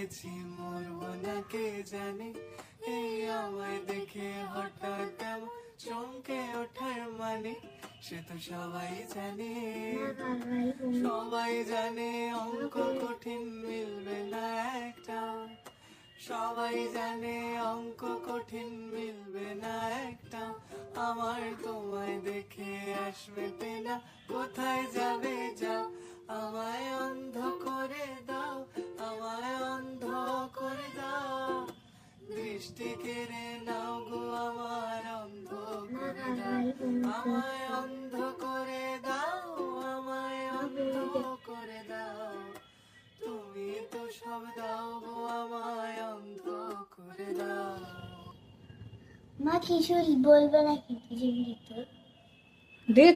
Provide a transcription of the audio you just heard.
গেছি মরবো না কে জানে, এই আমায় দেখে হঠাৎ এমন চমকে ওঠার মানে, সে তো সবাই জানে, সবাই জানে অঙ্ক কঠিন মিলবে না একটা, সবাই জানে অঙ্ক কঠিন মিলবে না একটা, আমার তোমায় দেখে আসবে না, কোথায় যাবে যাও, আমায় অন্ধ করে দাও, আমায় অন্ধ করে দাও, দৃষ্টি কেড়ে নাও গো আমার অন্ধ করে দাও, আমায় অন্ধ করে দাও, আমায় অন্ধ করে দাও, তুমি তো সব দাও গো আমায় অন্ধ করে দাও। মা কিছু বলবে না কিন্তু জীবিত দে